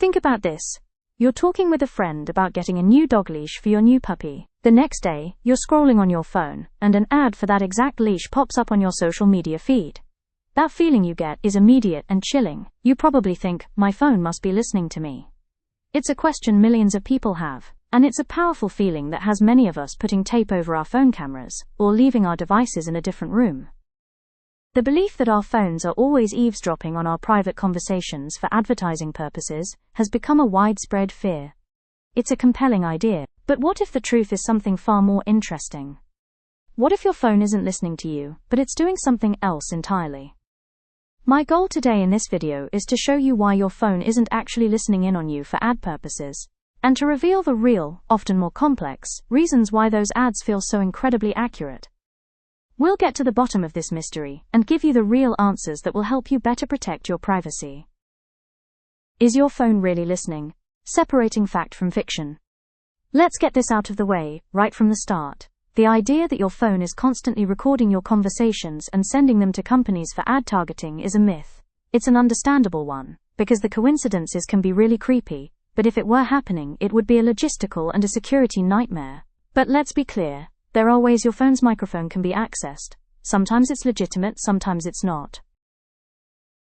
Think about this. You're talking with a friend about getting a new dog leash for your new puppy. The next day, you're scrolling on your phone, and an ad for that exact leash pops up on your social media feed. That feeling you get is immediate and chilling. You probably think, my phone must be listening to me. It's a question millions of people have, and it's a powerful feeling that has many of us putting tape over our phone cameras, or leaving our devices in a different room. The belief that our phones are always eavesdropping on our private conversations for advertising purposes has become a widespread fear. It's a compelling idea, but what if the truth is something far more interesting? What if your phone isn't listening to you, but it's doing something else entirely? My goal today in this video is to show you why your phone isn't actually listening in on you for ad purposes, and to reveal the real, often more complex, reasons why those ads feel so incredibly accurate. We'll get to the bottom of this mystery and give you the real answers that will help you better protect your privacy. Is your phone really listening? Separating fact from fiction. Let's get this out of the way, right from the start. The idea that your phone is constantly recording your conversations and sending them to companies for ad targeting is a myth. It's an understandable one, because the coincidences can be really creepy, but if it were happening, it would be a logistical and a security nightmare. But let's be clear, there are ways your phone's microphone can be accessed. Sometimes it's legitimate, sometimes it's not.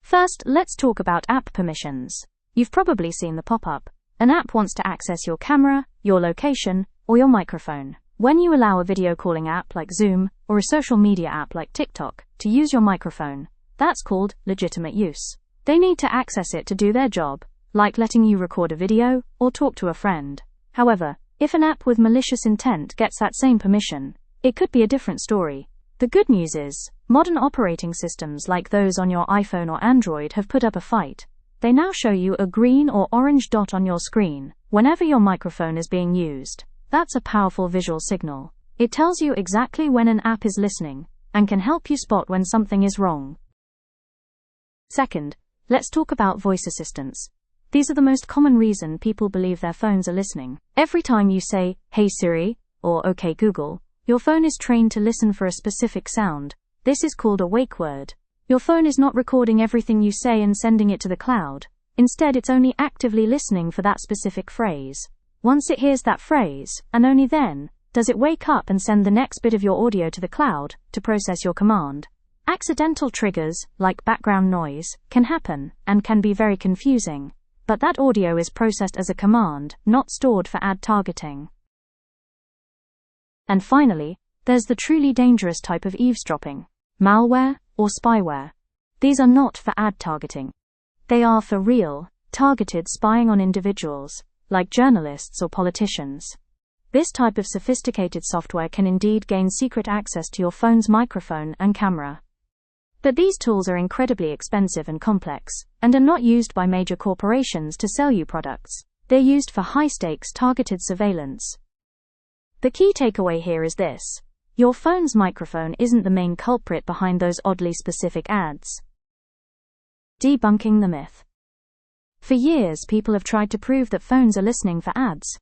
First, let's talk about app permissions. You've probably seen the pop-up. An app wants to access your camera, your location, or your microphone. When you allow a video calling app like Zoom, or a social media app like TikTok, to use your microphone, that's called legitimate use. They need to access it to do their job, like letting you record a video, or talk to a friend. However, if an app with malicious intent gets that same permission, it could be a different story. The good news is, modern operating systems like those on your iPhone or Android have put up a fight. They now show you a green or orange dot on your screen whenever your microphone is being used. That's a powerful visual signal. It tells you exactly when an app is listening, and can help you spot when something is wrong. Second, let's talk about voice assistants. These are the most common reason people believe their phones are listening. Every time you say, "Hey Siri," or "Okay Google," your phone is trained to listen for a specific sound. This is called a wake word. Your phone is not recording everything you say and sending it to the cloud. Instead, it's only actively listening for that specific phrase. Once it hears that phrase, and only then, does it wake up and send the next bit of your audio to the cloud to process your command. Accidental triggers, like background noise, can happen, and can be very confusing. But that audio is processed as a command, not stored for ad targeting. And finally, there's the truly dangerous type of eavesdropping, malware or spyware. These are not for ad targeting. They are for real, targeted spying on individuals, like journalists or politicians. This type of sophisticated software can indeed gain secret access to your phone's microphone and camera. But these tools are incredibly expensive and complex, and are not used by major corporations to sell you products. They're used for high-stakes targeted surveillance. The key takeaway here is this: your phone's microphone isn't the main culprit behind those oddly specific ads. Debunking the myth. For years, people have tried to prove that phones are listening for ads.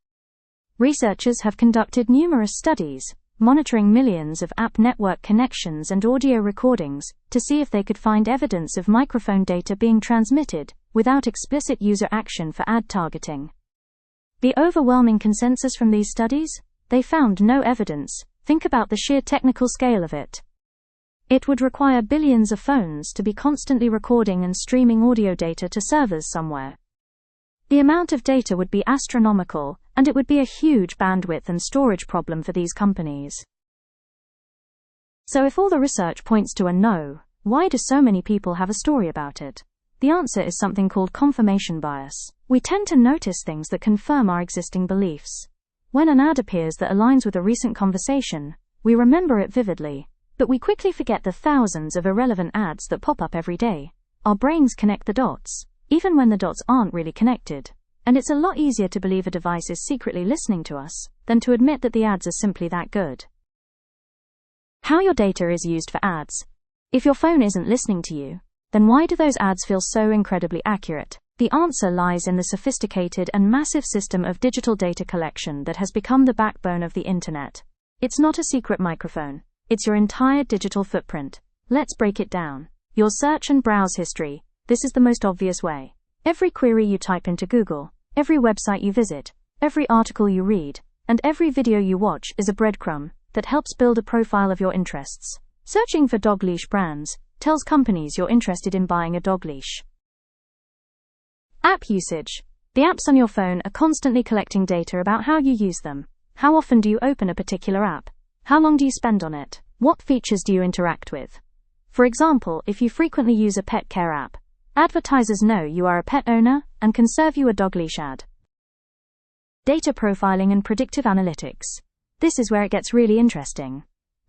Researchers have conducted numerous studies, monitoring millions of app network connections and audio recordings, to see if they could find evidence of microphone data being transmitted, without explicit user action for ad targeting. The overwhelming consensus from these studies? They found no evidence. Think about the sheer technical scale of it. It would require billions of phones to be constantly recording and streaming audio data to servers somewhere. The amount of data would be astronomical, and it would be a huge bandwidth and storage problem for these companies. So if all the research points to a no, why do so many people have a story about it? The answer is something called confirmation bias. We tend to notice things that confirm our existing beliefs. When an ad appears that aligns with a recent conversation, we remember it vividly. But we quickly forget the thousands of irrelevant ads that pop up every day. Our brains connect the dots, even when the dots aren't really connected. And it's a lot easier to believe a device is secretly listening to us, than to admit that the ads are simply that good. How your data is used for ads. If your phone isn't listening to you, then why do those ads feel so incredibly accurate? The answer lies in the sophisticated and massive system of digital data collection that has become the backbone of the internet. It's not a secret microphone. It's your entire digital footprint. Let's break it down. Your search and browse history. This is the most obvious way. Every query you type into Google, every website you visit, every article you read, and every video you watch is a breadcrumb that helps build a profile of your interests. Searching for dog leash brands tells companies you're interested in buying a dog leash. App usage. The apps on your phone are constantly collecting data about how you use them. How often do you open a particular app? How long do you spend on it? What features do you interact with? For example, if you frequently use a pet care app, advertisers know you are a pet owner and can serve you a dog leash ad. Data profiling and predictive analytics. This is where it gets really interesting.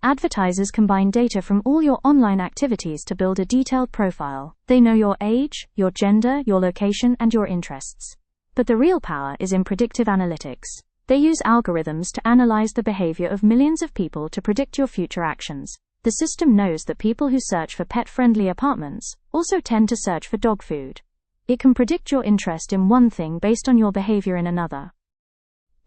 Advertisers combine data from all your online activities to build a detailed profile. They know your age, your gender, your location, and your interests. But the real power is in predictive analytics. They use algorithms to analyze the behavior of millions of people to predict your future actions. The system knows that people who search for pet-friendly apartments also tend to search for dog food. It can predict your interest in one thing based on your behavior in another.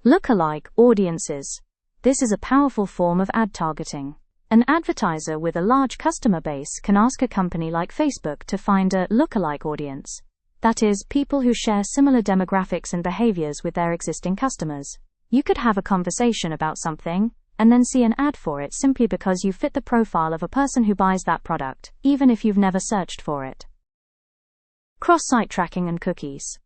Lookalike audiences. This is a powerful form of ad targeting. An advertiser with a large customer base can ask a company like Facebook to find a lookalike audience. That is, people who share similar demographics and behaviors with their existing customers. You could have a conversation about something, and then see an ad for it simply because you fit the profile of a person who buys that product, even if you've never searched for it. Cross-site tracking and cookies.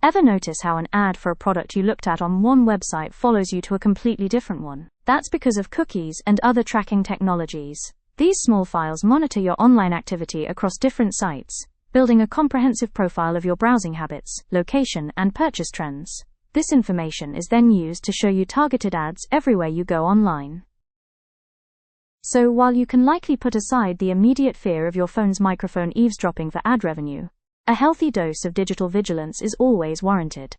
Ever notice how an ad for a product you looked at on one website follows you to a completely different one? That's because of cookies and other tracking technologies. These small files monitor your online activity across different sites, building a comprehensive profile of your browsing habits, location, and purchase trends. This information is then used to show you targeted ads everywhere you go online. So while you can likely put aside the immediate fear of your phone's microphone eavesdropping for ad revenue, a healthy dose of digital vigilance is always warranted.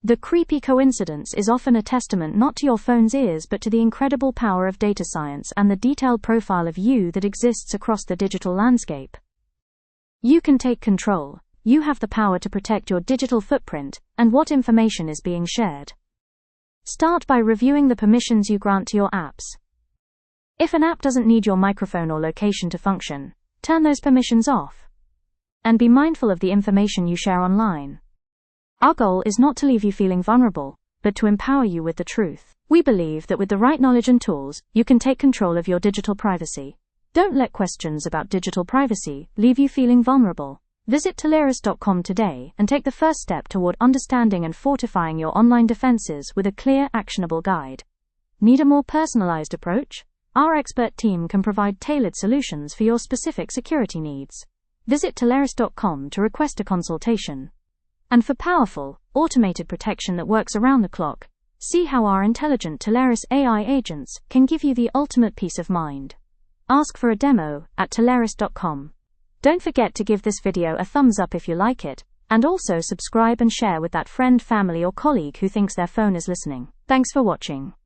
The creepy coincidence is often a testament not to your phone's ears but to the incredible power of data science and the detailed profile of you that exists across the digital landscape. You can take control. You have the power to protect your digital footprint and what information is being shared. Start by reviewing the permissions you grant to your apps. If an app doesn't need your microphone or location to function, turn those permissions off. And be mindful of the information you share online. Our goal is not to leave you feeling vulnerable, but to empower you with the truth. We believe that with the right knowledge and tools, you can take control of your digital privacy. Don't let questions about digital privacy leave you feeling vulnerable. Visit Tileris.com today and take the first step toward understanding and fortifying your online defenses with a clear, actionable guide. Need a more personalized approach? Our expert team can provide tailored solutions for your specific security needs. Visit Tileris.com to request a consultation. And for powerful, automated protection that works around the clock, see how our intelligent Tileris AI agents can give you the ultimate peace of mind. Ask for a demo at Tileris.com. Don't forget to give this video a thumbs up if you like it, and also subscribe and share with that friend, family, or colleague who thinks their phone is listening. Thanks for watching.